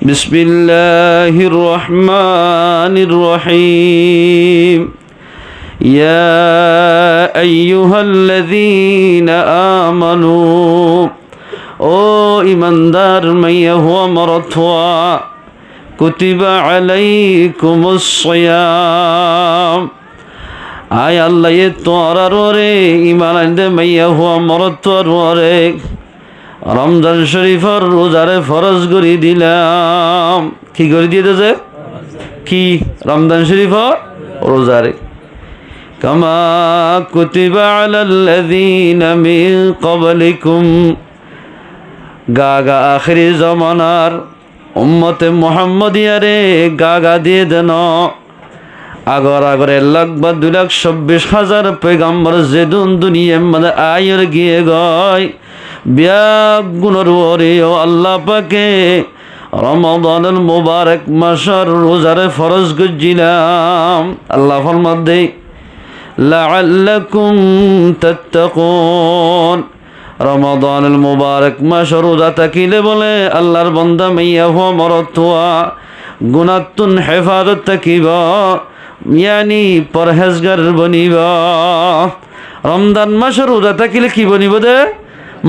بسم الله الرحمن الرحيم يا أيها الذين آمنوا ও ইমানদার মাইয়া হুয়া মরত হুয়া কুতিবা আলাইকুমুস সিয়াম আয় আল্লাহ এ তোরার ওরে ইমান আনতে মাইয়া হুয়া মরত ওরে রমজান শরীফর রোজারে ফরজ করে দিলাম। কি করে দিয়েছে? কি রমজান শরীফর রোজারে কামা কুতিবা আলাল্লাযীনা মিন ক্বাবলিকুম গাগা আখিরি জমানার উম্মতে মুহাম্মদিয়ারে গাগা দিয়ে দেন। আগরে 1,02,26,000 পয়গম্বর যেদুন দুনিয়ার মধ্যে আয়ের গিয়ে গয় ব্যাগ গুণর ওরে ও আল্লাহ পাকে রমাদানুল মুবারক মাসের রোজারে ফরজ গজিলাম। আল্লাহ ফরমাদে লাআল্লাকুম তাত্তাকুন রমাদানুল মুবারক মাস রোজা থাকিলে বলে আল্লাহর বান্দা মাইয়া হওয়া মরত হওয়া গুনাতুন হেফাজত থাকিব ইয়ানি পরহেজগার বনিব। রমজান মাস রোজা থাকিলে কি বনিব দে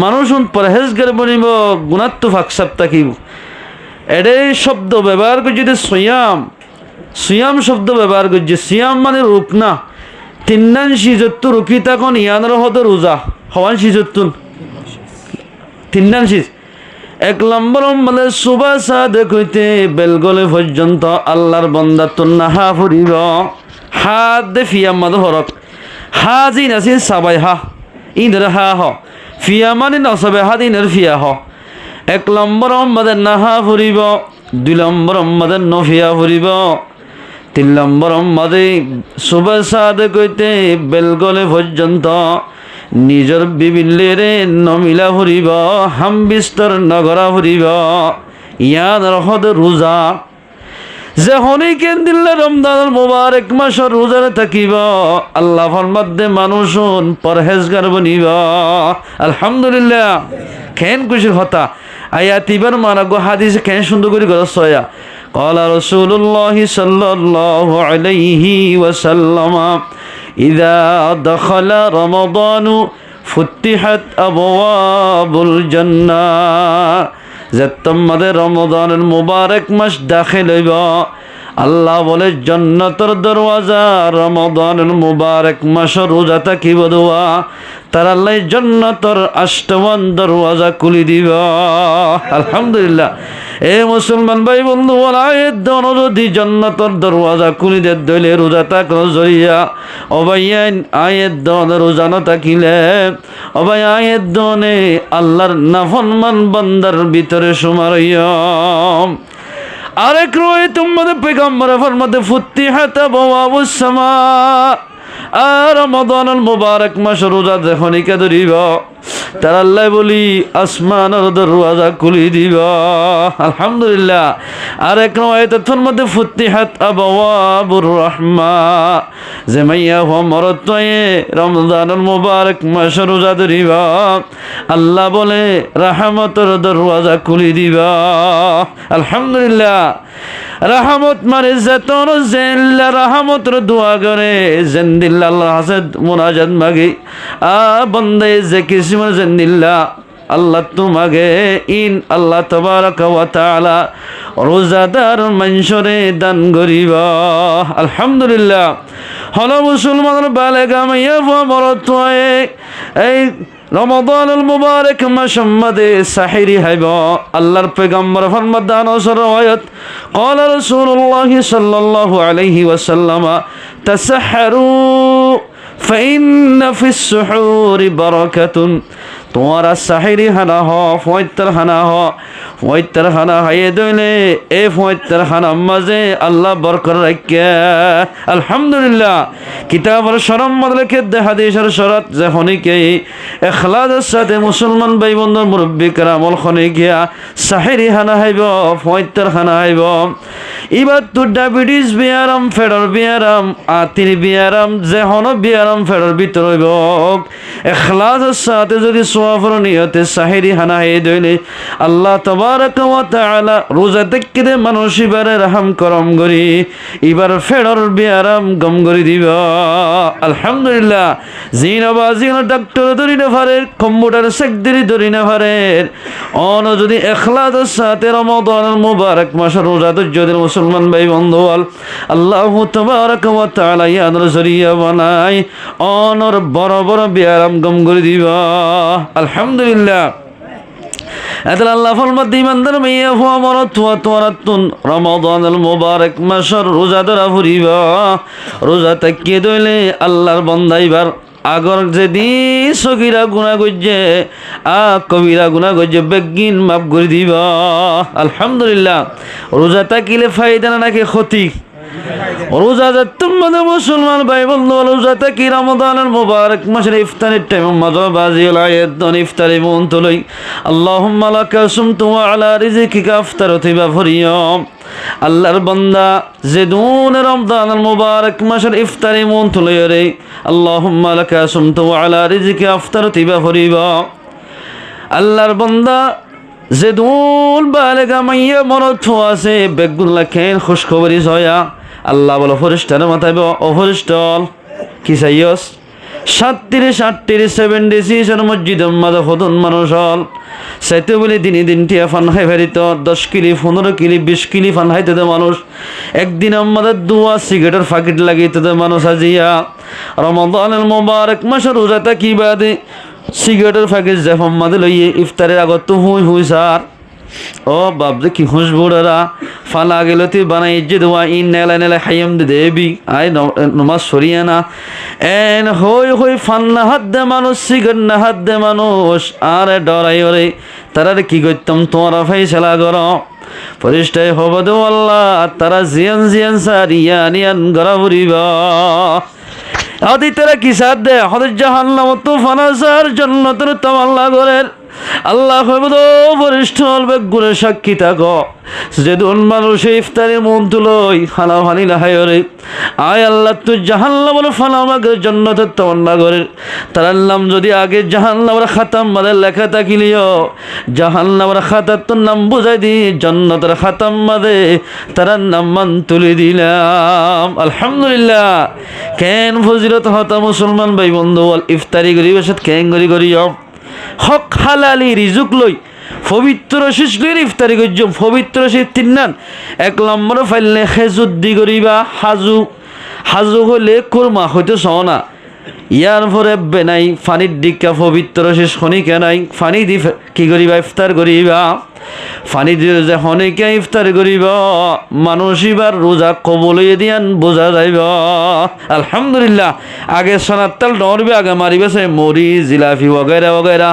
মানুষ পরহেজগার বনিব গুনাত্তু ফাকসাব থাকিব। এডে শব্দ ব্যবহার করছি যে সিয়াম শব্দ ব্যবহার করছে। সিয়াম মানে রুক না তিন্নান সিজত্তু রুকি তখন ইয়ানোর হতো রোজা হওয়ান সিজত্তুন তিন্নান সিজ 1 নম্বর মানে সুবা সাদে কইতে বেলগলে পর্যন্ত আল্লাহর বান্দা তুন্না হা ফুরিব। হাত দে ফিয়াম মাদ হরক হা জি নাসি সাবাই হা ইনর হা হ ফিয়া মানে নসবে হা দিনের ফিয়া হ। 1 নম্বর আমাদের নাহা ফুরিব, 2 নম্বর আমাদের নফিয়া ফুরিব, 3 নম্বর আমাদের সুবা সাদে কইতে বেলগলে পর্যন্ত নিজের বিবিলেরে নমিলা ফুরিব হাম বিস্তর নগরা ফুরিব। ইয়াদ রহদ রোজা যে হনিকেন দিল্লা রমজানুল মুবারক মাসের রোজারে থাকিব আল্লাহ ফরমাদে মানুষ পরহেজগার বনিব। আলহামদুলিল্লাহ কেন খুশির কথা আয়াত ইবার মানা গো হাদিস কেন সুন্দর করে গড় সয়া ক্বালা রাসূলুল্লাহ সাল্লাল্লাহু আলাইহি ওয়াসাল্লাম ইযা দাখালা রমাদানু ফুতিহাত আবওয়াবুল জান্নাহ যে তোমাদের রমাদানুল মুবারক মাস দাখিল হইব আল্লাহ বলে জান্নাতের দরওয়াজা রমাদানুল মুবারক মাস রোজা থাকিব দোয়া তার আল্লাহ জান্নাতের 8টা দরওয়াজা খুলে দিব। আলহামদুলিল্লাহ এ মুসলমান ভাই বন্ধু আয়াত দন যদি জান্নাতের দরওয়াজা খুলে দে দইলে রোজা থাকলো জরিয়া ও ভাই আয়াত দন রোজা না থাকিলে ও ভাই আয়াত দনে আল্লাহর নাফরমান বান্দার ভিতরে সুমারিয়া। আরেক রয়ে তোমাদের পেগম্বর ফরমাতে ফুতিহাত আবওয়াবুস সামা আর রমাদানুল মুবারক মাস রোজা যখনই কে ধরিব তার আল্লাহ বলি আসমানের দরওয়াজা খুলে দিব। আলহামদুলিল্লাহ আরেক রয়ে তোর মধ্যে ফুতিহাত আবওয়াবুর রাহমা যে মাইয়া হওয়া মরত রমজানুল মুবারক মাস রোজা ধরিব আল্লাহ বলে রাহমতের দরওয়াজা খুলে দিব। আলহামদুলিল্লাহ রাহমত মানে যেতন জেল্লা রাহমতের দোয়া করে জেন্দিল্লা আল্লাহ হাসেদ মুনাজাত মাগি বন্দে যে কিসমর জেন্দিল্লা আল্লাহ তোমাকে ইন আল্লাহ তাবারাকা ওয়া তাআলা রোজাদার মানুষরে দান করিব। আলহামদুলিল্লাহ হলো মুসলমানের বালেগা মাইয়া মরত এই রমাদানুল মুবারক মাসের মধ্যে সাহিরি হইব আল্লাহর পয়গম্বর ফরমাদান সরওয়ায়াত ক্বালা রাসূলুল্লাহ সাল্লাল্লাহু আলাইহি ওয়াসাল্লাম তাসাহহারু ফাইন্না ফিস সুহুরি বারাকাতুন তোমারা সাহিরি হানা হ ফয়ত্তর হানা হ ফয়ত্তর হানা হাইয়ে দইলে এ ফয়ত্তর হানা মাঝে আল্লাহ বরকত রাখে। আলহামদুলিল্লাহ কিতাবের শরম মদলকে হাদিসের শরত যে হনিকে ইখলাসের সাথে মুসলমান ভাই বন্ধুর মুরব্বি کرام খনি গিয়া সাহিরি হানা হাইব ফয়ত্তর হানা হাইব এবার তো ডায়াবেটিস বিয়ারাম, ফেডর বিয়ারাম, আতির বিয়ারাম, যে হন বিয়ারাম ফেডর ভিতর হইব ইখলাসের সাথে যদি সওয়াবের নিয়তে সাহিরি হানা হে দইলে আল্লাহ তাবারক ওয়া তাআলা রোজা দেখতে মানুষ এবারে রহম করম করি এবার ফেডর বিয়ারাম গম করে দিব। আলহামদুলিল্লাহ। জিনাবাজিন ডাক্তার ধরি না পারে, কম্পিউটার সেকদারি ধরি না পারে, অন যদি ইখলাসের সাথে রমাদানুল মুবারক মাসের রোজা ধৈর্য মুসলমান ভাই বন্ধু আল্লাহ তাবারক ওয়া তাআলা ইয়াদের জরিয়া বানাই অনর বড় বড় বিয়ারাম গম করে দিবা। আলহামদুলিল্লাহ। এত আল্লাহ ফরমাত ইমানদার মাইয়া হুয়া মারাত ওয়া তারাতুন রমাদানুল মুবারক মাসের রোজা ধরা ফুরিবা। রোজা তাকিয়ে দইলে আল্লাহর বান্দা এবার আগর যেদিন সগীরা গুনাহ গজ্জে কবিরা গুনাহ গজ্জে বেগিন মাফ করে দিবা। আলহামদুলিল্লাহ। রোজা তাকিলে ফায়দা নাকি ক্ষতি? রোজা তোমাদের মুসলমান ভাই বন্ধু রোজা তাকি রমাদানুল মুবারক মাসের ইফতারের টাইম মাঝে বাজিল আয়াতন ইফতারি মন তুলই আল্লাহুম্মা লাকা সুমতু ওয়া আলা রিজকিকা আফতারতু বাফরিয়াম। আল্লাহর বান্দা যে দুন রমজানুল মুবারক মাসের ইফতারি মন তুলই রে আল্লাহুম্মা লাকা সুমতু ওয়া আলা রিজকিকা আফতারতু বাফরিবা। আল্লাহর বান্দা যে দুন বালেগা মাইয়া মরত আছে বেগুল্লা খেন খুশখবরি জয়া আল্লাহ বলো ফরিস্তার মাথায় অফরিস্টল কি চাইয়স 37 মসজিদ মাঝে ফদন মানুষ হল চাইতে বলে দিনে দিনটি ফান খাই ফেরিত 10 কিলি 15 কিলি 20 কিলি ফান খাইতে মানুষ একদিন আমাদের দুয়া সিগারেটের ফাকিট লাগিয়ে মানুষ আজিয়া রমাদানুল মুবারক মাসের রোজাটা কি বাদে সিগারেটের ফাকিট জাফাম মাদে লইয়ে ইফতারের আগত তো হুই স্যার ও বাপ যে কি খুশবুড়া ফালা গেল তুই বানাই যে দোয়া ইন নেলা নেলা হাইম দে দেবি আই নমাজ সরিয়া না এন হই ফান না হাত দে মানুষ সিগারেট না হাত দে মানুষ আরে ডরাই ওরে তারা কি করতাম তোমারা ফাইসলা কর পরিষ্টাই হব দো আল্লাহ তারা জিয়ান সারিয়ান গড়া ফুরিবা। আদি তারা কি সাথ দে হদের জাহান্নাম তো ফানাসার জন্নতের তামাল্লা করেন আল্লাহ পরিষ্ঠল বেগুনের সাক্ষী থাকো যেদিন মানুষ ইফতারে মন তুলই খানা ফানি লাহাইরে আয় আল্লাহ তুই জাহান্নামের ফানামাকে জন্নতের তামান্না করেন তার নাম যদি আগে জাহান্নামের খাতাম মাদের লেখা থাকিলিও জাহান্নামের খাতার তোর নাম বুঝাই দি জন্নতের খাতাম মাদে তার নাম মান তুলে দিলাম। আলহামদুলিল্লাহ। কেন ফজিলত হতা মুসলমান ভাই বন্ধু ইফতারি করি বেশত কেন করিও হক হালালি রিজুক লই পবিত্র শিশলের ইফতারি করছ পবিত্র শীত তিনান 1 নম্বর ফাইলে খেজুদ্দি করিবা হাজু হলে কুরমা হইতে সনা ইয়ার পরে বেনাই ফানির দিকা পবিত্র শেষ খনিকে নাই ফানি দি কি করিবা ইফতার করিবা ফানি দিয়ে যে খনিকে ইফতার করিবা মানুষ এবার রোজা কবলে দিয়ান বোঝা যাইব। আলহামদুলিল্লাহ। আগে সোনার তাল ডরবে আগে মারিবে সে মরি জিলাপি বগেরা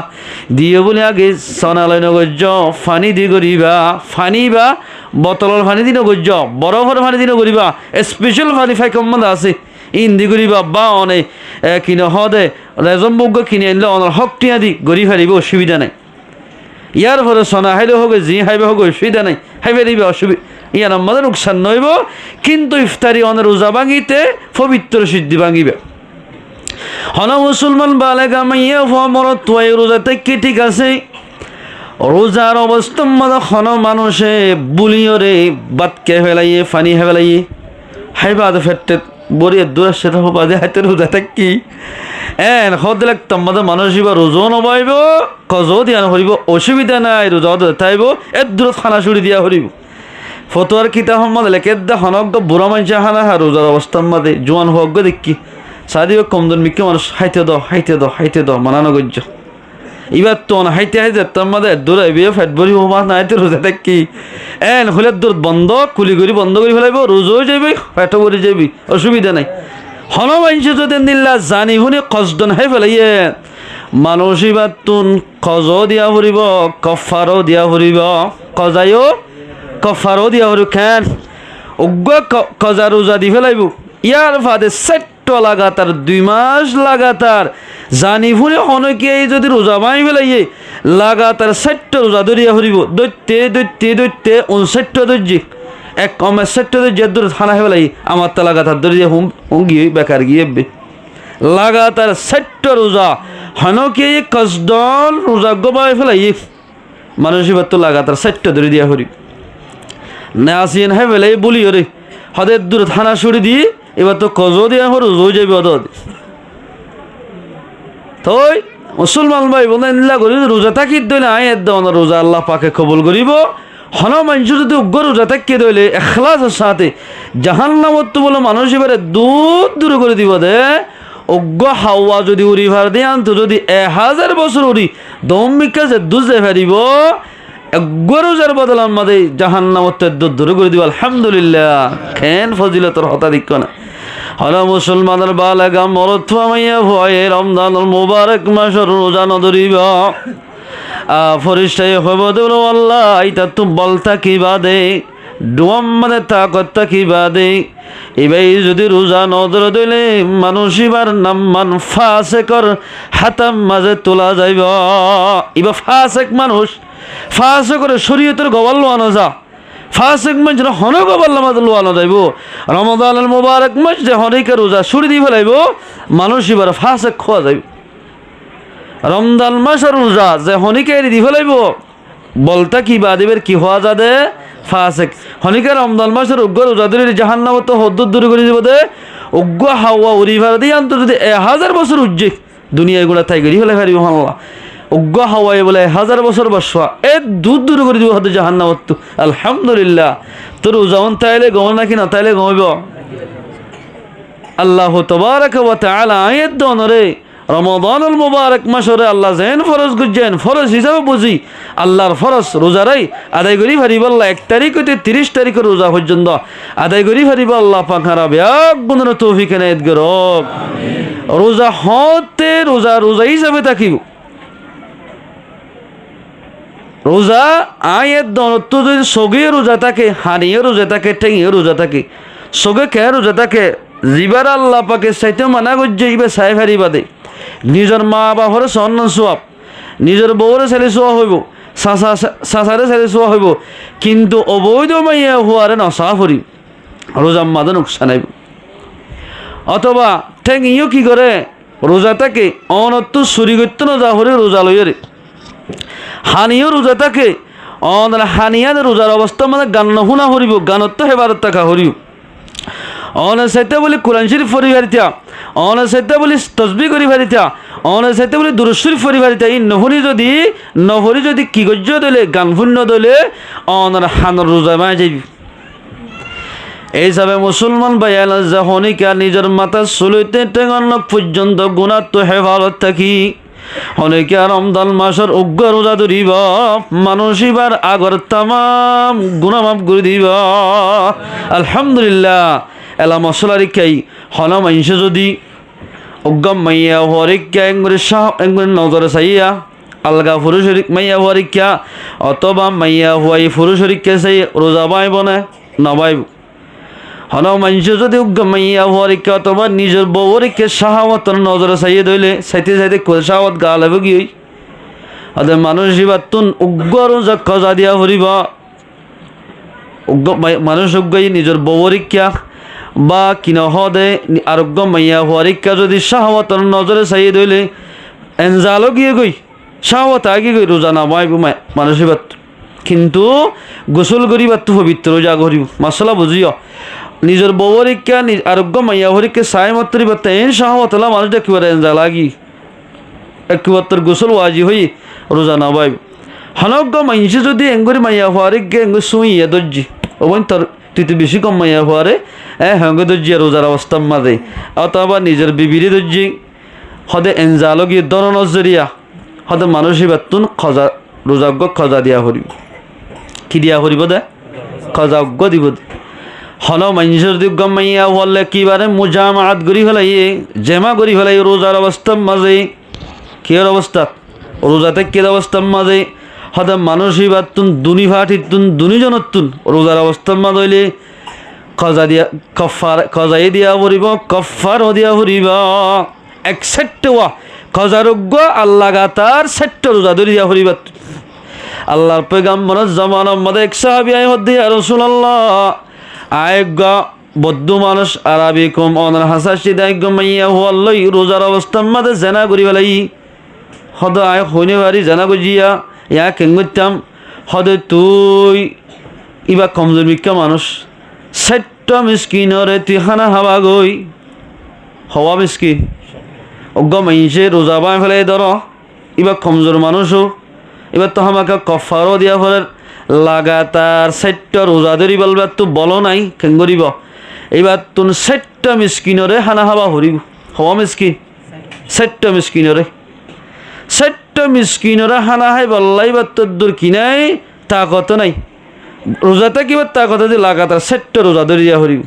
দিয়ে বলে আগে সোনালয় নগর্য ফানি দি করিবা ফানি বা বোতলের ফানি দিন গজ্য বরফের ফানি দিন করিবা স্পেশাল ফানি ফাই কম আছে ইন্দি করিবা বা অনে কিনে হদে রেজমবজ্ঞ কিনে আনলে অনার শক্তি আদি গড়ি ফেলিব অসুবিধা নাই। ইয়ার পরে সোনা হাইলে হোক জি হাইবে হোক অসুবিধা নাই হাইবে দিবে অসুবিধা ইয়ার আমাদের নোকসান নইব কিন্তু ইফতারি অনের রোজা ভাঙিতে পবিত্র সিদ্ধি ভাঙিবে। হন মুসলমান বালেগা মাইয়া মরত তোয়াই রোজা থেকে ঠিক আছে রোজার অবস্থা মাদা হন মানুষে বুলিয়রে বাতকে ফেলাইয়ে ফানি ফেলাইয়ে হাইবাদ ফেটতে বরিয়ে দূর সেটা বাদে হাতে রোজা থাকি এন হদ লাগতাম মাদা মানুষ এবার রোজও নবাইব কজও দিয়া হরিব অসুবিধা নাই রোজাও তাইব এর দূর খানা চুরি দিয়া হরিব ফতোয়ার কিতাব মাদে লেখে হনক বুড়া মানুষ হানা হা রোজার অবস্থার মাদে জোয়ান হোক দেখি সাদিও কম জন মিকে মানুষ হাইতে দাও মানানো গজ্য এবার তো হাইতে তার মাদে দূর আইবে ফেট বরি মাছ না হাইতে রোজা থাকি এন হলে দূর বন্ধ কুলি করি বন্ধ করে ফেলাইব রোজও যাবি ফেটো করে যাবি অসুবিধা নাই। হন মানুষ যদি দিল্লা জানি শুনি কষ্টন হাই ফেলাইয়ে মানুষ এবার তুন কজ দিয়া ফুরিব কফারও দিয়া ফুরিব কজাইও কফারও দিয়া ফুরিব খেন অজ্ঞ কজা রোজা দি ফেলাইব ইয়ার ফাদে সেট্ট লাগাতার 2 মাস লাগাতার জানি ফুরে অনেকে যদি রোজা বাই ফেলাইয়ে লাগাতার 60 রোজা ধরিয়া ফুরিব দৈত্যে 59 ধৈর্য এক কমের সেক্টরে যে দূর থানা হেলাই আমার তা লাগাতার ধরে যে হুঙ্গি বেকার গিয়ে লাগাতার সেক্টর রোজা হনকে কসদল রোজা গোবাই ফেলাই মানুষ এবার তো লাগাতার সেক্টর ধরে দিয়া হরি না আসিয়েন হ্যাঁ বেলাই বলি রে হদের দূর থানা সরি দিয়ে এবার তো কজো দিয়া হর রোজ যাবি অদ তই মুসলমান ভাই বলে নিলা করি রোজা থাকি দইলে আয়ের দেওয়া রোজা আল্লাহ পাকে কবুল করিব হন মানুষ যদি উগ্র রোজা থাকিয়ে দইলে এখলাসের সাথে জাহান্নামত বলে মানুষ এবারে দূর করে দিব দে অজ্ঞ হাওয়া যদি উড়ি ভার দিয়ে আনতো যদি 1000 বছর উড়ি দমিকা যে দুজে ফেরিব অজ্ঞ রোজার বদল আমাদের জাহান্নামত দূর করে দিব আলহামদুলিল্লাহ খেন ফজিলতর হতাধিক না হলো মুসলমানের বালাগা মরত মাইয়া ভয়ে রমজানুল মুবারক মাসের রোজা নদরিব ফরিস্তাই হইব দেব আল্লাহ এটা তো বলতা কি বাদে ডুয়াম মানে তাকত কি বাদে এবার যদি রোজা নজর দিলে মানুষ এবার নাম মান ফাসেকর হাতাম মাঝে তোলা যাইব এবার ফাসেক মানুষ ফাসেকরে শরীয়তের গবাল লোয়ানো যা ফাসেক মাস হনে গবাল মাঝে লোয়ানো যাইব রমজানুল মুবারক মাস যে হনেকে রোজা ছুড়ি দিয়ে ফেলাইব মানুষ এবার ফাসেক খোয়া যাইব রমজান মাসের রোজা যে হনিকে দি ফেলাইব বলতা কি বাদিবের কি হওয়া যাবে ফাসেক হনিকে রমজান মাসের উগ্র রোজা ধরে জাহান্নামত হদ্দুর দূর করে দিব দে উগ্র হাওয়া উড়ি ভার দিয়ে আনতো যদি 1000 বছর উজ্জে দুনিয়া এগুলা তাই গড়ি ফেলাই পারিব হাল্লা উগ্র হাওয়ায় বলে 1000 বছর বসা দূর করে দিব হয়তো জাহান্নামত আলহামদুলিল্লাহ তোর রোজাউন তাইলে গম নাকি না তাইলে গমিব আল্লাহ তাবারাক ওয়া তাআলা আয়াত দনরে রমাদানুল মুবারক মাসরে আল্লাহ যেন ফরজ গুজেন ফরজ হিসাবে বুঝি আল্লাহর ফরজ রোজারাই আদায় করি ফারিব আল্লাহ 1 তারিখ হইতে 30 তারিখের রোজা পর্যন্ত আদায় করি ফারিব আল্লাহ পাখারা ব্যাগ গুণের তৌফিক এনায়েত করুক রোজা হতে রোজা হিসাবে থাকিব রোজা আয়ের দনত্ব যদি সগে রোজা থাকে হানিয়ে রোজা থাকে ঠেঙিয়ে রোজা থাকে সগে খেয়ে রোজা থাকে জিবার আল্লাহ পাকে চাইতে মানা করছে ইবে চাই ফারিবা দে নিজের মা বাপরে সন্ন্যান সোয়াব নিজের বউরে ছেলে চোয়া হইব চাচারে ছেলে চোয়া হইব কিন্তু অবৈধ মাইয়া হওয়ারে নচা ফুরি রোজার মাদে নোকসান আইব অথবা ঠেং ইও কি করে রোজা থাকে অনত্ব চুরি করতে নজা হরে রোজা লইরে হানিও রোজা থাকে হানিয়ান রোজার অবস্থা মানে গান শুনা হরিব গানত হেবারত টাকা হরিব অনেসাইতে বলি কোরআন শরীফ পড়ি পারিতা অনেসাইতে বলি তসবি করি পারিতা অনেসাইতে বলি দুরূদ শরীফ পড়ি পারিতা এই নহরি যদি কি গজ্য দলে গান শূন্য দলে অনার হানর রোজা মাই যাবি এই হিসাবে মুসলমান ভাইয়াল যখনিকা নিজের মাথা চুলইতে টেঙানক পর্যন্ত গুণাত্ম হেফাজত থাকি অনেকে রমজান মাসের উগ্র রোজা ধরিব মানুষ এবার আগর তামাম গুণা মাফ করে দিব আলহামদুলিল্লাহ এলা মশলারি খাই হন মাইসে যদি উগ্গম মাইয়া হরিকা এঙ্গুরি শাহ এঙ্গুরি নজরে চাইয়া আলগা পুরুষরিক মাইয়া হরিকা অথবা মাইয়া হুয়াই পুরুষরিককে চাই রোজা বাইব না নবাইব হন মাইসে যদি উগ্গম মাইয়া হরিকা অথবা নিজের বউরিকে শাহাওয়াতর নজরে চাইয়ে ধইলে চাইতে চাইতে শাহাওয়াত গা লাগবে কি হতে মানুষ এবার তুন উগ্র রোজা কজা দিয়া হরিব মানুষ উগ্গই নিজের বউরিকা বা কিনা হদে আরোগ্য মাইয়া হরিকা যদি শাহাওয়াতর নজরে চাইয়ে ধইলে এনজালো গিয়ে গই শাহাওয়াত আগে গই রোজা না বাইব মানুষ এবার কিন্তু গোসল করিবার তো পবিত্র রোজা করিব মশলা বুঝিও নিজের বউরিকা আরোগ্য মাইয়া হরিকে সাই মাত্রি বার্তা এন শাহাওয়াতলা মানুষ একেবারে এনজা লাগি একেবারে গোসল ওয়াজি হই রোজা না বাইব হনজ্ঞ মাইসে যদি এঙ্গুরি মাইয়া হরিকে এঙ্গুর শুইয়া দর্জি ওই তোর তুই তো বেশি কম মাইয়া হওয়ারে হ্যাঁ দর্জি রোজার অবস্থার মাঝে অথবা নিজের বিবিরি দর্জি হদে এনজালো গিয়ে দর নজরিয়া হদে মানুষ এবার তুন খজা রোজাজ্ঞ খজা দিয়া হরিব কি দিয়া হরিব দে খজাজ্ঞ দিব হন মানুষের দিগ্য মাইয়া হলে কিবারে মুজামাত গড়ি ফেলাই জেমা গড়ি ফেলাই রোজার অবস্থার মাঝে কিয়ের অবস্থা রোজাতে কির অবস্থার মাঝে হদে মানুষ এবার তুন দুনি ভাটির তুন দুনিজনের তুন রোজার অবস্থার মাঝে হইলে খজা দিয়া খজাই দিয়া ফুরিব কফারও দিয়া ফুরিব এক সেট্টুয়া খজারোগ্য আল্লাহ গাতার সেট্ট রোজা ধরি দিয়া ফুরিব আল্লাহর পেগাম্বরের জামানার মধ্যে এক সাহাবী আই হদ্দি ইয়া রাসূলুল্লাহ আয়জ্ঞ বৌদ্ধ মানুষ আরবি কম অনার হাসাসি দায়জ্ঞ মাইয়া হল্লই রোজার অবস্থার মাঝে জেনা করি বেলাই হদ আয় হইনে বাড়ি জেনা গজিয়া ইয়া কেঙ্গতাম হদে তুই ইবা কমজোর বিক্ষা মানুষ সেট্টা মিসকিনরে তুই খানা হাবা গই হওয়া মিসকিন অজ্ঞ মাইছে রোজা বাই ফেলে ধর ইবা কমজোর মানুষও এবার তো আমাকে কফারও দিয়া ফলে লাগাতার সেট্টা রোজা ধরি বলবে তো বলো নাই কেন করিব এবার তুন সেট্টা মিসকিনরে হানা হাবা হরিব হওয়া মিসকিন সেট্টা মিসকিনরে হানা হাই বললাই বা তোর দূর কিনাই তাকত নাই রোজাতে কিবা তাকত দি লাগাতার সেট্টা রোজা ধরি দিয়া হরিব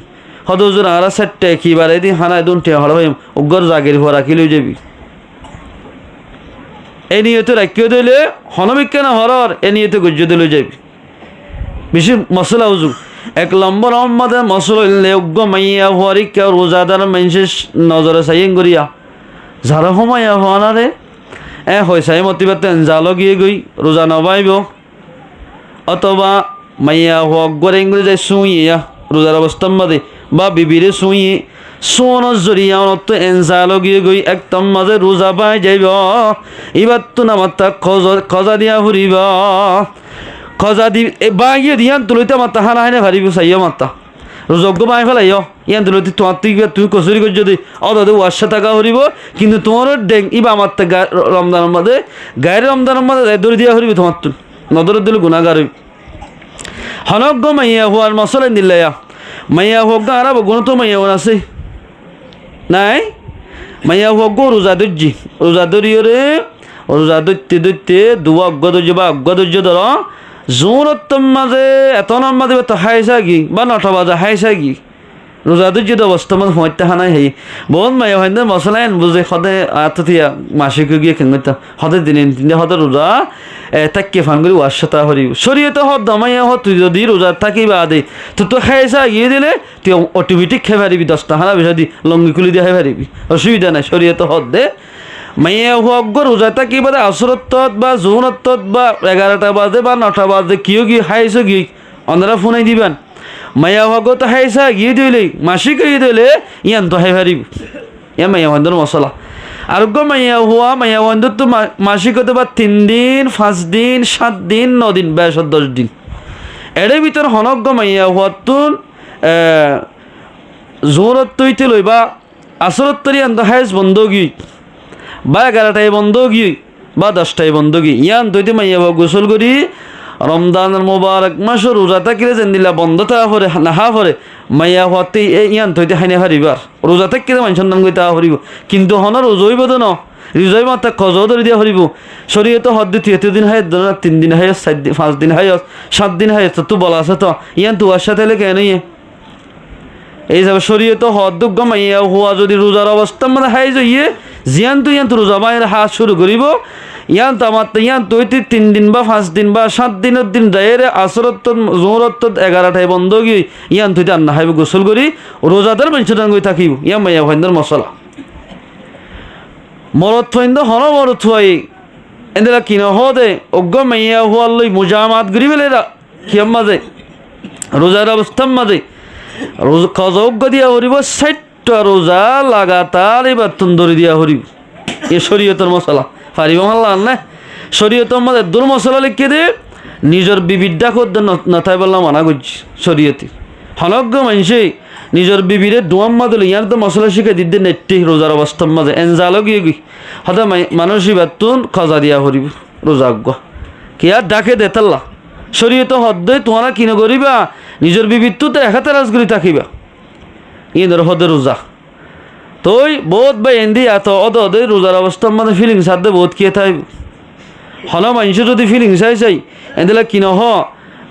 হদজুর আরা সেট্টা একেবারে দি হানায় দুন ঠে হল উগ্র জাগের ভর রাখি লই যাবি এই নিয়তে রাখিও দিলে হনবিজ্ঞান হরর এ নিয়তে গজ্য দিলে যাবি বেশি মশলা উজু এক নম্বর আমাদের মশলা উগ্র মাইয়া হওয়ারি কেউ রোজাদার মানুষের নজরে চাইন করিয়া যারা সময়া হওয়া না রে হয় চাই মতিবাতেন জালো গিয়ে গই রোজা নবাইব অথবা মাইয়া হক গড়ে করে যাই শুইয়া রোজার অবস্থার মাঝে বা বিবিরে শুইয়ে সোনের জরিয়া তো এনজালো গিয়ে গই একদম মাঝে রোজা পাই যাইব এবার তো নামার তা খজা দিয়া ফুরিব খজা দি বা গিয়ে দিয়ান তুলিতে মাত্তা হানা হাইনে ভারিব চাইয়া মাত্তা রোজজ্ঞ পাই ফেলাই ইয়ান তুলতে তোমার তুই কচুরি কর যদি অদাদে ওয়াশা টাকা হরিব কিন্তু তোমার ডেং ইবা আমার তা রমজানের মাঝে গায়ের রমজানের মাঝে দৌড়ি দিয়া হরিব তোমার তুন নদরের দিলে গুণাগার হইব হনজ্ঞ মাইয়া হওয়ার মশলাই দিল্লাইয়া মাইয়া হোক গা আরাব গুণ তো মাইয়া আছে নাই মাইয়া হোক গো রোজা ধরিয়রে রোজা ধরতে দুয়া অজ্ঞ ধৈর্য বা অজ্ঞ ধৈর্য ধর জোরত্তম মাঝে এত নাম মাঝে তো হাইসা গি বা 9টা বাজে হাইসা গি রোজা ধৈর্য অবস্থা মাঝে হইতে হানাই হাই বহুত মাইয়া হয় না মশলা এন বুঝে সদে আত্মতিয়া মাসিক গিয়ে খেঙ্গতাম সদে দিনে সদে রোজা তাকে ফান করি ওয়াশতা হরিব শরীয়তে হদ দমাইয়া হত তুই যদি রোজা থাকিবা দে তো খাইসা গিয়ে দিলে তুই অটোমেটিক খাই পারিবি 10টা হানা বিষয় দি লঙ্গি খুলি দিয়ে খাই পারিবি অসুবিধা নাই শরীয়তে হদ দে মাইয়া হক রোজা থাকিবা আসরত্তত বা জোনত্তত বা 11টা বাজে বা 9টা বাজে কিয় গিয়ে খাইছো গিয়ে অন্যরা ফোনাই দিবেন মাইয়া হক তো খাইসা গিয়ে দিলে মাসিক গিয়ে দিলে ইয়ান তো খাই পারিব ইয়া মাইয়া হন্দর মশলা আরোগ্য মাইয়া হন্দর তো মাসিক হতে বা 3 দিন 5 দিন 7 দিন 9 দিন 10 দিন এর ভিতর হনজ্ঞ মাইয়া হওয়ার তুন জোরত তৈতে লইবা আসরত্তরি আন্ত হাইস বন্ধ গিয়ে বা 11টায় বন্ধ গিয়ে বা 10টায় বন্ধ গিয়ে ইয়ান তৈতে মাইয়া হওয়া গোসল করি রমজানের মোবারক মাস রোজা থাকিলে যেন দিলা বন্ধ থাকা পরে নাহা পরে মাইয়া হওয়াতে ইয়ান তৈতে হাইনে হারিবার রোজা থাকিলে মানুষের নাম গই তা হরিব কিন্তু হনার রোজইব তো ন রিজয় মাত্রা খজও ধরে দিয়া হরিব শরীয়তে হদ 33 দিন হায় 3 দিন হায় 4 দিন 5 দিন হায় 7 দিন হায় তো বলা আছে তো ইয়ান তো ওয়ার সাথে কেন এই যাবে শরীয়তে হদ গমাইয়া হওয়া যদি রোজার অবস্থা মানে হাই যাইয়ে জিয়ান তো ইয়ান তো রোজা বাইরে হাত শুরু করিব ইয়ান তো আমার ইয়ান তো 3 দিন বা 5 দিন বা 7 দিনের দিন যাইরে আসরত জোহরত 11টায় বন্ধ গিয়ে ইয়ান তুই আন্না হাইব গোসল করি রোজাদার মানুষের গই থাকিব ইয়া মাইয়া হইন্দর মশলা মরত থইন্দ হন মরত থই এন্দা কিনা হদে অজ্ঞ মাইয়া হওয়ার লই মুজামাত গরি বেলেরা কিয়াম মাঝে রোজার অবস্থার মাঝে রোজ কজজ্ঞ দিয়া হরিব 60টা রোজা লাগাতার এবার তুন্দরি দিয়া হরিব এ শরীয়তের মশলা পারিব মাল্লা না শরীয়তের মধ্যে দূর মশলা লিখে দে নিজের বিবিদ্যা করতে নথাই বললাম মানা করছি শরীয়তে হনজ্ঞ মানুষে নিজের বিবিরে ডুয়াম মাদলে ইয়ার তো মশলা শিখে দিতে নেটটি রোজার অবস্থার মাঝে এনজালো গিয়ে গই হয়তো মানুষই বাতুন খজা দিয়া হরিব রোজাজ্ঞ কি আর ডাকে দেতাল্লা শরীয়তে হদ্দে তোমরা কিনে করিবা নিজের বিবির তো একাতে রাজ করি থাকিবা ইঁদর হদে রোজা তোই বহুত বা এন্দি এত অদে রোজার অবস্থার মাঝে ফিলিংস হাতে বহুত কিয়ে থাকব হন মানুষ যদি ফিলিংস চাই এদিলা কিনা হ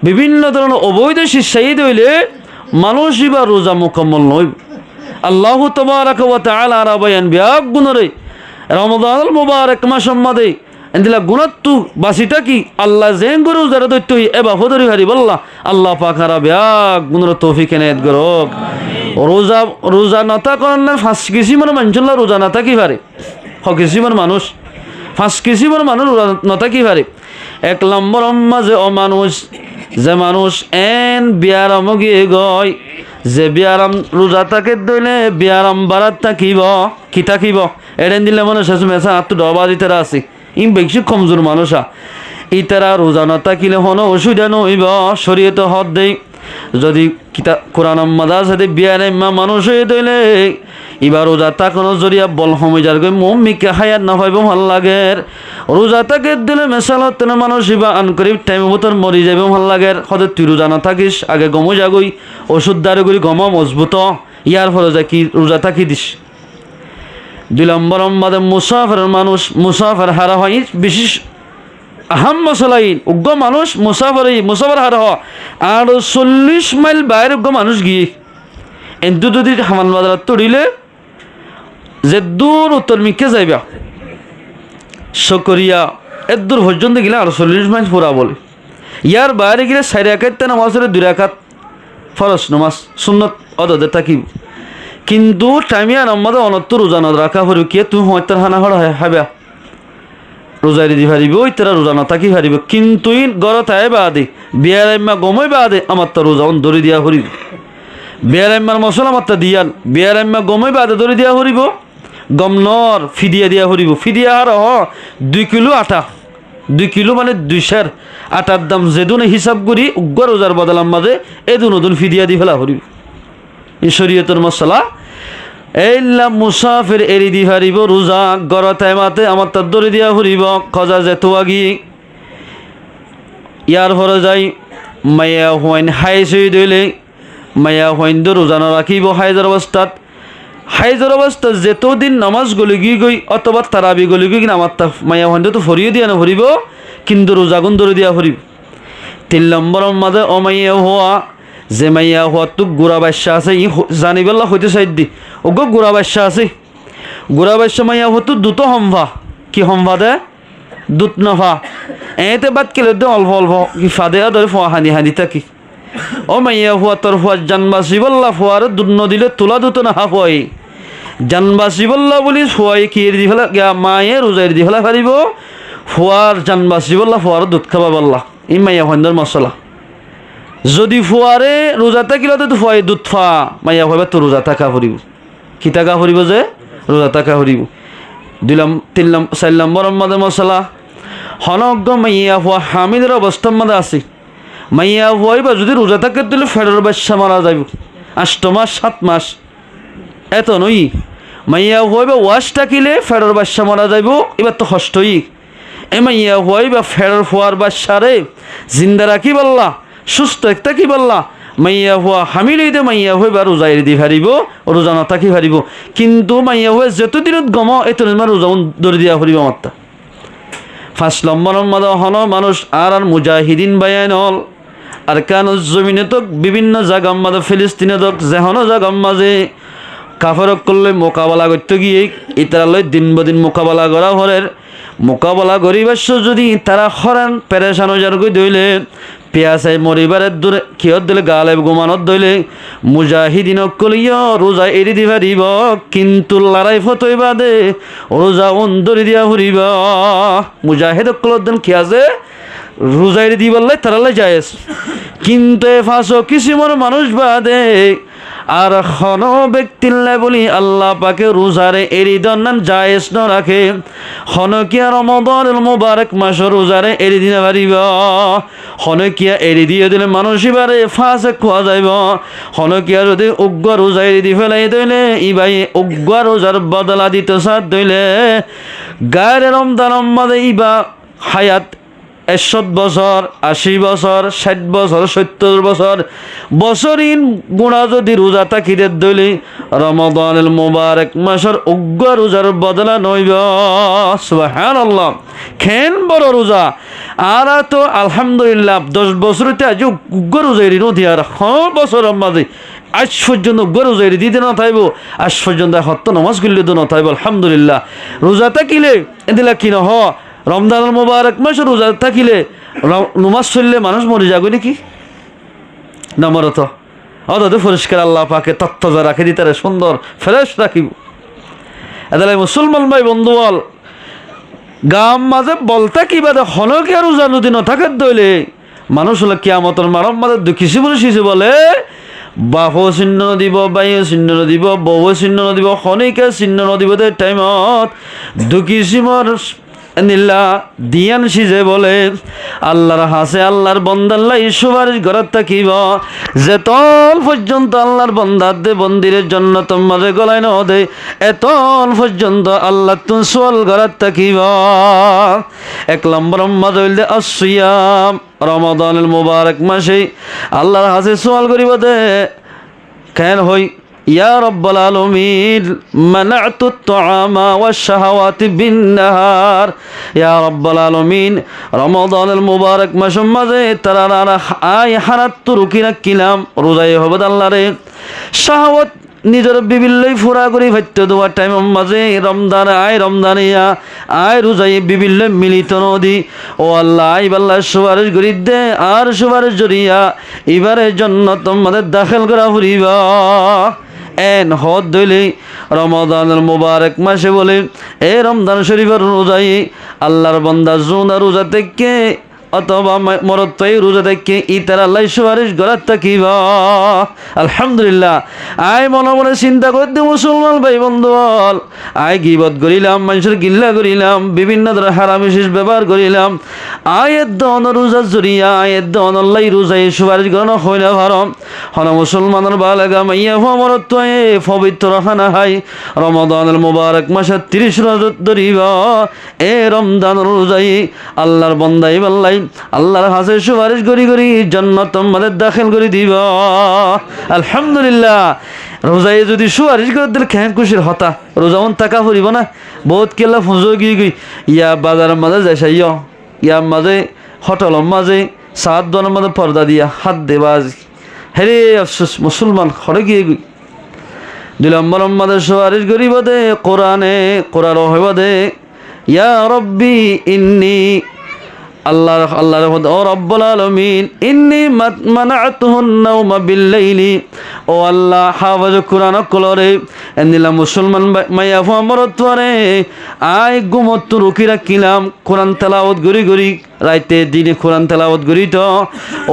বিভিন্ন ধরনের অবৈধ শিষ্যাই দইলে মানুষই বা রোজা মোকাম্মল নইব আল্লাহ তবারাক ওয়া তাআলা আরাবায়ান বিয়াক গুণরে রমজানুল মুবারক মাসের মাঝে এদিলা গুণাত্তু বাসিটা কি আল্লাহ জেন গরু যারা দৈত্য এবা হদরি হারি বল্লা আল্লাহ পাখারা বিয়াক গুণর তৌফিক এনায়েত করুক রোজা নতা করার 5 কিসিমের মানুষলা রোজা নতা কি পারে 6 কিসিমের মানুষ 5 কিসিমের মানুষ রোজা নতা কি পারে 1 নম্বর মাঝে অমানুষ যে মানুষ এন বিয়ার গিয়ে গয় যে বিয়ারাম রোজা থাকে দইলে বিয়ারাম বারাত থাকিব কি থাকিব এরেন দিলে মনে শেষ মেসা আত্ম ডবা দিতারা আছে ইম বেশি কমজোর মানুষা ইতারা রোজা না থাকিলে হনো অসুবিধা নইব শরীয়তে হদ দেই যদি কিতা কোরআন মাদার সাথে বিয়ারাম্মা মানুষ হয়ে দইলে এবার রোজা তাকানোর জরিয়া বল সময় যার গই মম্মিকে হায়াত না পাইব ভাল লাগে রোজা তাকে দিলে মেশালত তেনে মানুষ ইবা আন করি টাইম মতন মরি যাবে ভাল লাগে সদে তুই রোজা না থাকিস আগে গমো যাগই ওষুধ দাঁড়ে করি গম মজবুত ইয়ার ফলে যা কি রোজা থাকি দিস 2 নম্বর আমাদের মুসাফের মানুষ মুসাফের হারা হয় বিশেষ আহাম মশলাই উগ্র মানুষ মুসাফর হারা হয় আর 40 মাইল বাইরে উগ্র মানুষ গিয়ে এন্তু যদি হামান বাজার তড়িলে যে দূর উত্তর মিকে যাইবা সকরিয়া এর দূর পর্যন্ত গেলে আর 40 মাইল পুরা বলে ইয়ার বাইরে গেলে 4 রাকাত নামাজের 2 রাকাত ফরজ নামাজ সুন্নত অদদের থাকিব কিন্তু টাইমিয়া নামাজে অনত্তর রোজা না রাখা হরিব কে তুমি হয়তার হানা হড় হাবা রোজারি দি হারিব ওই তারা রোজা না থাকি হারিব কিন্তু গড়ত আয় বাদে বিয়ারাইমা গমই বাদে আমার তো রোজা দড়ি দিয়া হরিব বিয়ারাইমার মশলা মাত্রা দিয়ান বিয়ারাইমা গমই বাদে দড়ি দিয়া হরিব গমনর ফিদিয়া দিয়া হরিব ফিদিয়া আর 2 কিলো আটা 2 কিলো মানে 200 আটার দাম যেদুনে হিসাব করি উগ্র রোজার বদলাম মাঝে এদু নতুন ফিদিয়া দি ফেলা হরিব এই শরীয়তের মশলা এইলা মুসাফির এরি দি হারিব রোজা গড়তায় মাতে আমার তার দড়ি দিয়া হরিব খজা যেত আগি ইয়ার ভরে যাই মাইয়া হইন হাই সই দইলে মাইয়া হইন দো রোজা না রাখিব হাইজর অবস্থা যেতদিন নামাজ গলি গই অথবা তারাবি গলি গই নামাজ তা মাইয়া হইন তো ফরিয়ে দিয়া না ভরিব কিন্তু রোজা গুন দড়ি দিয়া হরিব 3 নম্বর মাঝে অমাইয়া হওয়া যে মাইয়া হওয়া তো গুড়া বাসা আছে ই জানিবেলা হইতে চাই দি ওগো গুড়া বাসা আছে গুড়া বাসা মাইয়া হতো দুটো সম্ভা কি সম্ভা দে দুধ নফা এতে বাদ কেলে দে অল্প কি ফাদে ধরে ফোয়া হানি থাকি ও মাইয়া হওয়া তোর ফোয়া জানবাসি বললা ফোয়ার দুধ নদিলে তোলা দুত না হাফই জানবাসি বললা বলি ফোয়াই কি দি ফেলা মায়ে রোজাই দি ফেলা পারিব ফোয়ার জানবাসি বললা ফোয়ার দুধ খাবা বললা ই মাইয়া হইন্দর মশলা যদি ফুয়ারে রোজা থাকিলে তো ফুয়াই দুধ ফা মাইয়া হইবা তো রোজা থাকা ফুরিব কি টাকা ফুরিব যে রোজা থাকা ফুরিব 4 নম্বর মাঝে মশলা হনজ্ঞ মাইয়া ফুয়া হামিদের অবস্থার মাঝে আছে মাইয়া ফুয়াইবা যদি রোজা থাকে দিলে ফেডার বাচ্চা মারা যাইব 8 মাস 7 মাস এত নই মাইয়া ফুয়াইবা ওয়াশ থাকিলে ফেডার বাচ্চা মারা যাইব এবার তো কষ্টই এ মাইয়া ফুয়াইবা ফেডার ফুয়ার বাচ্চারে জিন্দা রাখি বললা সুস্থ একটা কি বললা মাইয়া হওয়া হামিলই দে মাইয়া হয়ে বা রোজা এরি দি হারিব রোজা না থাকি হারিব কিন্তু মাইয়া হয়ে যতদিনত গম এত রোজা দৌড়ি দিয়া হরিব মাত্রা 5 নম্বর মাদা হন মানুষ আর মুজাহিদিন বায়ান হল আর কেন জমিনে তো বিভিন্ন জায়গা মাঝে ফিলিস্তিনে তো যেহনো জায়গা মাঝে কাফেরক করলে মোকাবেলা করতে গিয়ে ইতারালয় দিন বদিন মোকাবেলা করা হরের মোকাবেলা করিবার যদি তারা হরান পেরেশান হয়ে যার দইলে পেয়াসাই মরিবারের দূরে কিয়ত দিলে গালে গোমানত দইলে মুজাহিদিন কলিয়া রোজা এরি দিবা দিব কিন্তু লড়াই ফতই বাদে রোজা অন্তরি দিয়া ফুরিব মুজাহিদ কলত দিন কি আছে রোজা এরি দিবাল্লাই তারালাই যায়স কিন্তু এ ফাঁসো কিসিমর মানুষ বাদে আর হন ব্যক্তিল্লাই বলি আল্লাহ পাকে রোজারে এরি দন্নান জায়েজ ন রাখে হনকিয়া রমাদানুল মুবারক মাস রোজারে এরি দিনা পারিব হনকিয়া এরি দিয়ে দিলে মানুষ এবারে ফাঁসে খোয়া যাইব হনকিয়া যদি উগ্র রোজা এরি দি ফেলাই দইলে ইবাই উগ্র রোজার বদলা দিতে সাথ দইলে গায়ের রমদান মাদে ইবা হায়াত 61 বছর 80 বছর 60 বছর 70 বছর বছরিন গুণা যদি রোজা থাকিতে দইলে রমাদানুল মুবারক মাসের উগ্র রোজার বদলা নইব সুবহানাল্লাহ খেন বড় রোজা আর তো আলহামদুলিল্লাহ 10 বছরতে আজ উগ্র রোজা এরি নদী আর বছর মাঝে আজ পর্যন্ত উগ্র রোজা এরি দিতে না থাইব আজ পর্যন্ত হত্য নামাজ করলে তো না থাইব আলহামদুলিল্লাহ রোজা থাকিলে এদিলা কি নহ রমজানুল মুবারক মাসে রোজা থাকিলে নমাজ চললে মানুষ মরে যাবে নাকি না মরত অত পরিষ্কার আল্লাহ পাকে তত্ত্বজা রাখে দি তারা সুন্দর ফ্রেশ রাখিব এদালাই মুসলমান ভাই বন্ধু বল গাম মাঝে বলতে কি বাদে হনকিয়া রোজা নদী নথাকার দইলে মানুষ হলো কিয়ামতর মারম মাঝে দুঃখিসি বলে শিশু বলে বাপও চিহ্ন দিব, বাইও চিহ্ন দিব, বউও চিহ্ন দিব, খনিকে চিহ্ন দিব। দে টাইমত দুঃখী সিমর নিল্লা দিয়ান সিজে বলে আল্লাহর হাসে আল্লাহর বন্দাল্লাই সুপারিশ ঘরত থাকিব যেতল পর্যন্ত আল্লাহর বন্দার দে বন্দিরের জন্য তোমাদের গলায় ন দে এতল পর্যন্ত আল্লাহ তুম সোয়াল ঘরত থাকিব। 1 নম্বর মাঝে হইলে আসিয়াম রমাদানুল মুবারক মাসে আল্লাহর হাসে সোয়াল করিব দে কেন হই ইয়া রব্বাল আলামিন মানাতু আত-তাআমা ওয়াশ-শাহাওয়াতি বিন-নাহার। ইয়া রব্বাল আলামিন রমাদানুল মুবারক মাসের মাঝে তারা আই হারাত রুকি রাখিলাম রোজাই হবে আল্লাহরে শাহাওয়াত নিজের বিভিল্লই ফুরা করি ভাত্য দেওয়া টাইমের মাঝে রমজান রমজানিয়া আয় রোজাই বিভিন্ন মিলিত নদী ও আল্লাহ আইবাল্লাহ সুপারিশ করি দে আর সুপারিশ জড়িয়া এবারের জন্য তোমাদের দাখিল করা ফুরিবা। এন হদ দইলে রমাদানুল মুবারক মাসে বলে এ রমজান শরীফের রোজাই আল্লাহর বান্দা জুনা রোজা থেকে অথবা মরত পাই রোজা থেকে ইতার আল্লাহ সুপারিশ গড়াত থাকিবা। আলহামদুলিল্লাহ আয় মনে মনে চিন্তা করতে মুসলমান ভাই বন্ধু বল আয় গিবত করিলাম, মানুষের গিল্লা করিলাম, বিভিন্ন ধরনের হারামিশিস ব্যবহার করিলাম, আয়ের দন রোজা জড়িয়া আয়ের দন আল্লাহ রোজাই সুপারিশ গড়ানো হয় না ভারম হন মুসলমানের বালাগা মাইয়া মরত পাই পবিত্র খানা হাই রমাদানুল মুবারক মাসের 30 রোজা ধরিবা এ রমজান রোজাই আল্লাহর বন্দাই বাল্লাই আল্লাহর হাসে সুপারিশ করি করি জান্নাত আমাদের দাখিল করে দিব। আলহামদুলিল্লাহ রোজায় যদি সুপারিশ করে দিলে খেন খুশির হতা রোজামন টাকা ফুরিব না বহুত কেলা ফুঁজো গিয়ে গই ইয়া বাজারের মাঝে যাই ইয়ার মাঝে হোটেলের মাঝে সাত দনের মাঝে পর্দা দিয়া হাত দেবাজি হেরে আফসোস মুসলমান ঘরে গিয়ে গই 2 নম্বর মাঝে সুপারিশ করিব দে কোরআন হইব দে ইয়া রব্বি ইন্নি আল্লাহর ও রব্বুল আলামিন ইন্নী মানাতুহুন নাওমা বিল-লাইলি ও আল্লাহ হাফেজ কুরআন কলরে এন্দিলা মুসলমান মাইয়া ফমরতরে আই গুমত রুকি রাখিলাম কুরআন তেলাওয়াত গরি গরি রাইতে দিনে কুরআন তেলাওয়াত গরি তো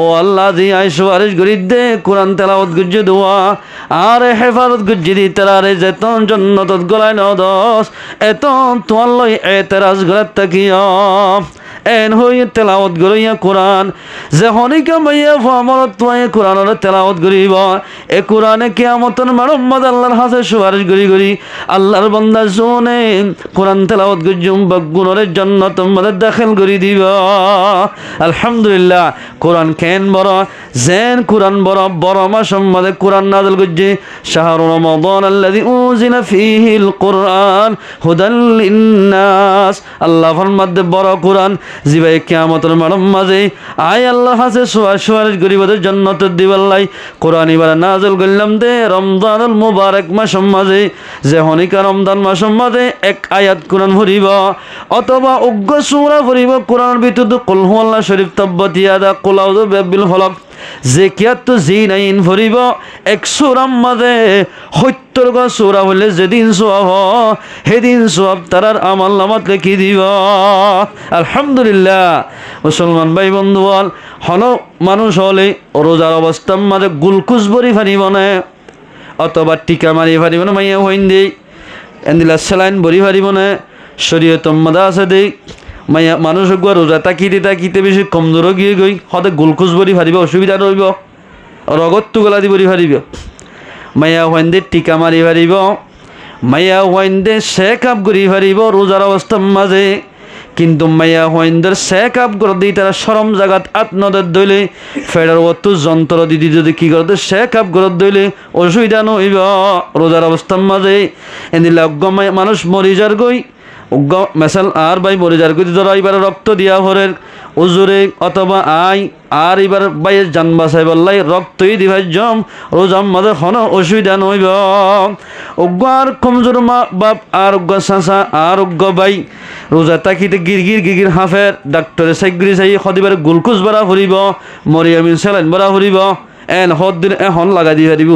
ও আল্লাহ জি আই সুপারিশ গরি দে কুরআন তেলাওয়াত গজ্জে দোয়া আর হেফাজত গজ্জে দি তারারে যেতন জান্নাতত গলায় নদস এতন তোয়াল্লাই এতেরাজ গলাত তাকিয়া এন হই তেলাওয়াত গরিয়া কোরআন যে হনিকা মাইয়া ফামরত তোয় কোরআনের তেলাওয়াত গরিব এ কোরআনে কিয়ামতের মারম্মদ আল্লাহর হাতে সুপারিশ গরি আল্লাহর বান্দা শুনে কোরআন তেলাওয়াত গজুম বগুনের জান্নাত আমাদের দাখিল করি দিব। আলহামদুলিল্লাহ কোরআন কেন বড় জেন কোরআন বড় মাস আমাদের কোরআন নাযিল গজে শাহরু রমাদান আল্লাযী উনজিলা ফীহিল কুরআন হুদাল লিন-নাস আল্লাহ ফরমাতে বড় কোরআন জিবাই কিয়ামতের মাঝে আয় আল্লাহ হাসে সুপারিশ গরিবদের জান্নাত দিবাল্লাই কোরআন এবার নাযিল করলাম দে রমজানুল মুবারক মাসের মাঝে যে হনিকা রমজান মাসের মাঝে এক আয়াত কোরআন পড়িব অথবা উগ্র সূরা পড়িব কোরআনের ভিতরে কুল হুয়াল্লাহ শরীফ তাব্বাত ইয়াদা কুল আউযু বিরাব্বিল ফালাক যে কিয়াত জিনাইন পড়িব 100 মাঝে 70 গা সূরা হলে যেদিন সওয়াব সেদিন সওয়াব তারার আমল নামাত লিখি দিব। আলহামদুলিল্লাহ মুসলমান ভাই বন্ধু বল হন মানুষ হলে রোজার অবস্থার মাঝে গুলকুজ বরি ফারিব না অথবা টিকা মারি ফারিব না মাইয়া হইন দেই এন্দিলা স্যালাইন বরি ফারিব না শরীয়ত মাদা আছে দেই মাইয়া মানুষ রোজা তাকিতে বেশি কমজোর গিয়ে গই হতে গুলকুজ বরি ফারিব অসুবিধা রইব রগত তুগলা দি বরি ফারিব মাইয়া হইন দে টিকা মারি ফারিব মাইয়া হইন দে চেক আপ করি ফারিব রোজার অবস্থার মাঝে কিন্তু মাইয়া হইনদের চেক আপ করে দিই তারা সরম জায়গাত আত্মদের দইলে ফেডার অত যন্ত্র দিদি যদি কি করতে চেক আপ করে দইলে অসুবিধা নইব রোজার অবস্থার মাঝে এদিন মানুষ মরিজার গই উগ্র মেসাল আর ভাই মরিজার গই ধরো এবার রক্ত দিয়া ভরের উজুরে অথবা আই আর এবার বাইয়ের জান বাসাই বললাই রক্তই দিভাই জম রোজার মাঝে হন অসুবিধা নইব উগ্র আর কমজোর মা বাপ আর উগ্র চাচা আর উগ্র ভাই রোজা তাকিতে গিরগির হাফের ডাক্তরে চাইগিরি চাই সদিবার গুলকুজ ভরা ফুরিব মরিয়ামিন স্যালাইন ভরা ফুরিব এন হদ দিন এখন লাগাই দি ফারিব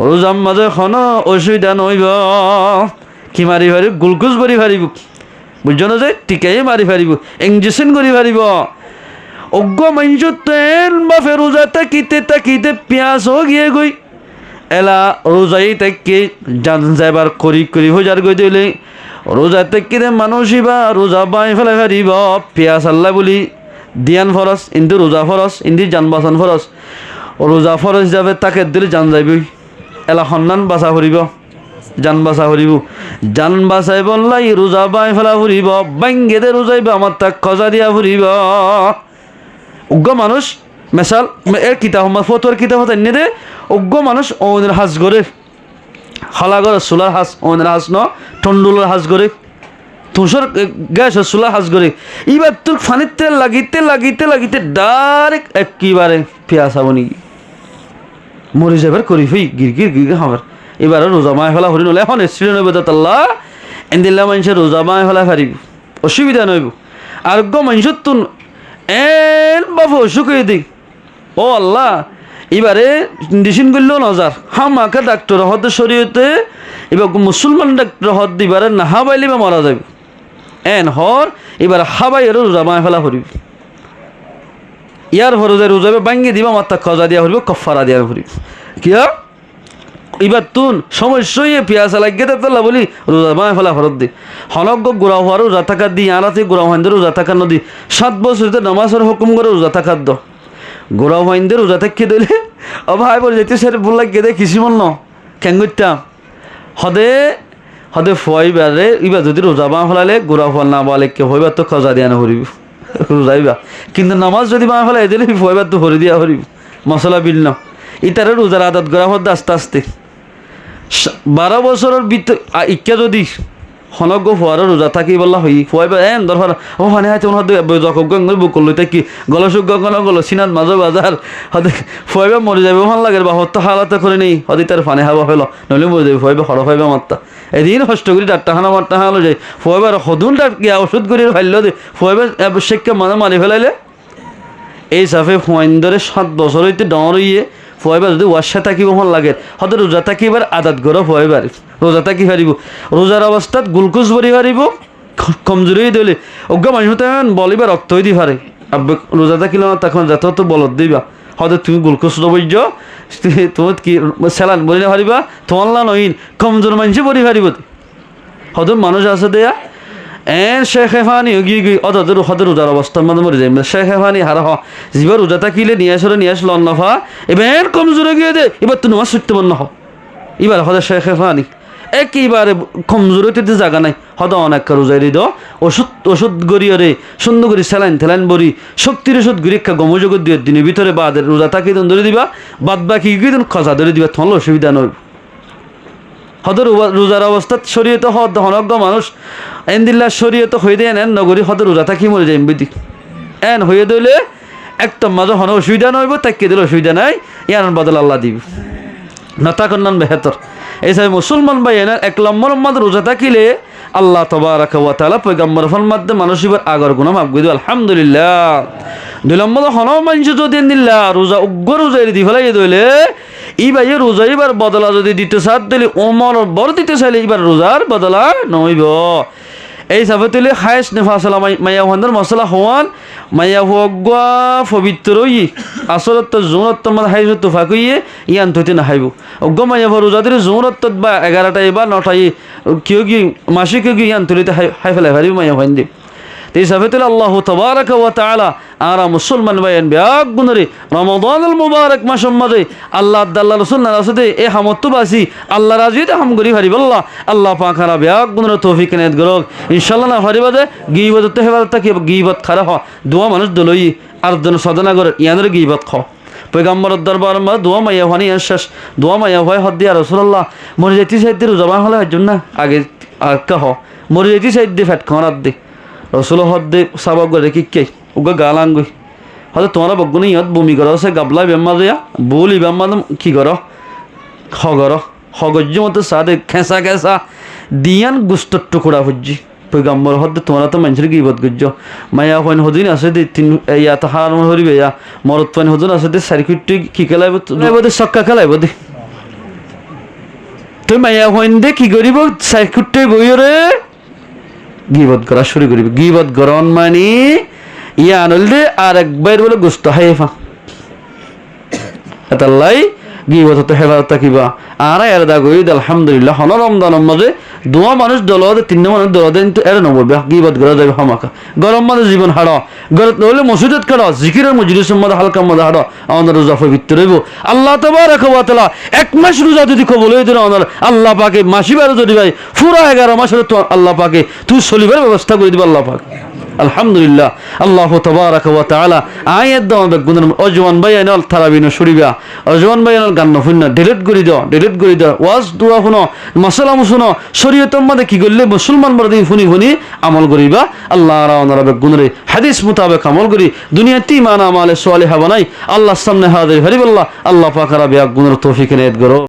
রোজার মাঝে হন অসুবিধা নইব কি মারি ফারিব গুলকুজ ভরি ফারিব বুঝছ না যে টিকাই মারি ফারিব ইঞ্জেকশন করি ফারিব অজ্ঞ মাঞ্চ তেন বা ফেরোজা তাকিতে পিয়াজ গিয়ে গই এলা রোজাই থেকে জান যাবার করি হইজার গই দিলে রোজা থেকে মানুষ ইবা রোজা বাই ফেলাই ফারিব পিয়াস আল্লাহ বলি দিয়ান ফরস ইন্দি রোজা ফরস ইন্দি জান বাঁচান ফরস রোজা ফরস যাবে তাকে দিলে জান যাবি এলা সন্ধান বাঁচা ফুরিব জান বাঁচা ফুরিব জান বাঁচাই বললাই রোজা বাই ফেলা ফুরিব বাঙ্গে দে রোজাইব আমার তাক খজা দিয়া ফুরিব উগ্র মানুষ মেশাল এর কিতাব ফতোয়ার কিতাব হতে এনে দে উগ্র মানুষ ওনের হাজ করে হালাগর সোলার হাজ ওনের হাজ ন টন্ডুলের হাজ করে তুষর গ্যাস সোলার হাজ করে এবার তোর ফানির তেল লাগিতে ডাইরেক্ট একেবারে পেঁয়াজ হব নাকি মরে যাবার করি হই গির খাবার এবার রোজা মায় ফেলা হরি নলে এখন এসছিল নইব তাল্লাহ এনদিল্লা মানুষের রোজা মায় ফেলা ফারিব অসুবিধা নইব আরোগ্য মানুষের তুন এন বাবু অসুখ হয়ে দিই ও আল্লাহ এবারে ডিসিন করলেও নজার হামাকে ডাক্তার হদ শরীয়তে এবার মুসলমান ডাক্তার হদ দিবারে না হাবাইলে বা মারা যাবে এন হর এবার হাবাইয়ের রোজা মায় ফেলা হরিব ইয়ার ভরোজা রোজাবে বাঙ্গি দিবা মাত্রা খজা দিয়া হরিব কফারা দিয়া হরিব কিয়া এবার তুন সমস্যাই পেঁয়াজ লাগিয়ে তাল্লা বলি রোজা মায় ফেলা ফরত দি হনজ্ঞ গোড়া হওয়ার রোজা থাকার দি আনাতে গোড়া হাইন্দের রোজা থাকার নদী 7 বছরতে নামাজের হুকুম করে রোজা থাকার দ গোড়া হাইন্দের রোজা থাকি দিলে ও ভাই বলে যেতে স্যার বল লাগিয়ে দে কিছু মন ন কেন করতাম হদে ফুয়াইবারে এবার যদি রোজা মা ফেলালে গোড়া ফল না বলে কে হইবার তো খজা দিয়া না হরিব রোজাইবা কিন্তু নামাজ যদি মা ফেলাই দিলে ফুয়াইবার তো হরি দিয়া হরিব মশলা বিল না ইতারে রোজার আদত করা হতে আস্তে আস্তে 12 বছরের ভিতর ইচ্ছা যদি হনজ্ঞ ফুয়ারও রোজা থাকি বললা হই ফুয়াইবা এন দরকার ও হানে হাতে হতে যখন গঙ্গল বুক করলো থাকি গলসুক গঙ্গল গলো সিনাত মাঝো বাজার হতে ফুয়াইবা মরে যাবে ভাল লাগে বা হত্যা হালাতে করে নেই হতে তার ফানে হাবা ফেলো নইলে মরে যাবে ফুয়াইবা হর ফাইবা মাত্রা এদিন কষ্ট করি 4টা হানা 8টা হালো যায় ফুয়াইবার হদুনটা গিয়া ওষুধ করে ফাইল দে ফুয়াইবা শেখকে মানে মারি ফেলাইলে এই সাফে ফুয়াইন্দরে 7 বছর হইতে ডর হইয়ে ফুয়াইবার যদি ওয়াশা থাকিব ভাল লাগে হয়তো রোজা থাকিবার আদাত গড় ফুয়াইবার রোজা থাকি পারিব রোজার অবস্থাত গ্লুকোজ ভরি পারিব কমজোরি দিলে অজ্ঞ মানুষ তেমন বলিবা রক্ত হয়ে দি পারে রোজা থাকিলে না তখন যত তো বলত দিবা হয়তো তুমি গ্লুকোজ দবৈজ তোমার কি স্যালান বলি না পারিবা তোমার না নইন কমজোর মানুষে বলি পারিব হয়তো মানুষ আছে দেয়া এন শেখ হেফানি গিয়ে অত রোজার অবস্থার মধ্যে মরে যাই শেখ হেফানি হারা হ যেবার রোজা থাকিলে নিয়ে আসলো অন্নফা এবার কমজোরে গিয়ে দে এবার তো নামাজ ছুটতে বন্য হ এবার হয়তো শেখ হেফানি একেবারে কমজোরিতে জায়গা নাই হয়তো অনেক রোজাই দিদ ওষুধ গড়িয়ে রে সুন্দর করে স্যালাইন বড়ি শক্তির ওষুধ গড়ি একটা গমযোগত দিয়ে দিনের ভিতরে বাদের রোজা থাকি ধরে দিবা বাদ বাকি গিয়ে খসা ধরে দিবা তোমার অসুবিধা নয় হয়তো রোজার অবস্থাত শরীয়ত হনজ্ঞ মানুষ এনদিল্লা শরীয়ত হয়ে দেয় এন নগরী হয়তো রোজা থাকি মরে যাই বিধি এন হয়ে দিলে একদম মাঝে হন অসুবিধা নইব তাকে দিলে অসুবিধা নাই ইয়ার বদল আল্লাহ দিব না তাকর নান বেহতর এইসব মুসলমান ভাই এনার 1 নম্বর মধ্যে রোজা থাকিলে আল্লাহ তবারাক ওয়া তাআলা পয়গম্বর ফরমাতে মানুষের আগর গুনাহ মাফ করে দিও আলহামদুলিল্লাহ 2 নম্বর হন মানুষ যদি দিল্লা রোজা উগ্র রোজা দি ফেলাই দইলে এই ভাই রোজা এবার বদলা যদি দিতে চাত দিলে ওমর বড় দিতে চাইলে এবার রোজার বদলা নইব এই সাফাতুলে খায়স নেফাসালা মাইয়া হন্দার মশলা হওয়ান মাইয়া হগুয়া পবিত্র ই আসরত জোরত মানে হাইজ তোফাক ইয়ে ইয়ান থইতে না হাইব অজ্ঞ মাইয়া রোজাদের জোরত বা 11টায় বা 9টায় কেউ কি মাসে কেউ কি ইয়ান তুলিতে হাই ফেলাই হারিব মাইয়া হইন্দে এই সাফাতুলে আল্লাহ তাবারাক ওয়া তাআলা আর মুসলমান ভাইয়েন ব্যাগ গুনরে রমাদানুল মুবারক মাসের মধ্যে আল্লাহ আল্লাহ রাসূল না রাসূলে এ হামতবাসী আল্লাহ রাজিতে হাম করি হারিব আল্লাহ পাক হারা ব্যাগ গুনরে তৌফিক নেত গরক ইনশাআল্লাহ না হারিবাদে গীবত তে হেবাদত কি গীবত খারা হ দোয়া মানুষ দলই আর জন সাধনা করে ইয়ানের গীবত খ পয়গম্বরের দরবার মা দোয়া মাইয়া হানি শেষ দোয়া মাইয়া হয় হদ দিয়া রাসূলুল্লাহ মরে যেতে সাইতে জমা হলে জন্য আগে আর কহ মরে যেতে সাইতে ফেট খারাপ দে রসুল হদ্দে সাবাব করে কি কে ওগা গালাঙ্গুই হয়তো তোমার বগুনি ইহত বমি করো সে গাবলা বেম্মা দেয়া বলি বেম্মা কি করো হগজ্য মতো সাদে খেসা দিয়ান গুস্তর টুকরা হজ্জি পৈগম্বর হদ্দে তোমার তো মানুষের গিবত গজ্য মায়া হইন হদিন আছে দে তিন ইয়া তাহার হরিবে ইয়া মরত পানি হদিন আছে দে সার্কিট কি খেলাইব দে সক্কা খেলাইব দে তুই মায়া হইন দে কি করিব সার্কিট বইরে গিবত করা শুরু করিবে গিবত গরন মানে ইয়া আনল দে আর একবার বলে গোস্ত হাইফা এতাল্লাই গিবত তো হেফাজত থাকিবা আর এর দা গই আলহামদুলিল্লাহ হন রমজানের মাঝে দোয়া মানুষ দলদে তিন মানুষ দলদে কিন্তু এর নববে গিবত করে যাবে হামাকা গরম মাঝে জীবন হাড় গরত নইলে মসজিদত খেলো জিকিরের মজলিসের মধ্যে হালকা মধ্যে হাড় আমাদের রোজা পবিত্র হইব আল্লাহ তাবারক ওয়া তাআলা এক মাস রোজা যদি কবুল হয়ে দেন আমাদের আল্লাহ পাকে মাসিবার যদি ভাই পুরা 11 মাসের তো আল্লাহ পাকে তুই চলিবার ব্যবস্থা করে দিব আল্লাহ পাক আলহামদুলিল্লাহ আল্লাহ তাবারক ওয়া তাআলা আয়াত দাও বেগুনের অজওয়ান বাইনাল তারাবিন শরীবা অজওয়ান বাইনাল গান নফুন্না ডিলিট করে দাও ওয়াজ দোয়া শুনো মাসালা শুনো শরীয়তের মধ্যে কি করলে মুসলমান বড় দিন ফুনি আমল করিবা আল্লাহ রাওনা বেগুনের হাদিস মোতাবেক আমল করি দুনিয়াতে ইমান আমালে সালিহা বানাই আল্লাহর সামনে হাজির হরিবাল্লাহ আল্লাহ পাক রাব্বিয়া গুনের তৌফিক এনায়েত করো।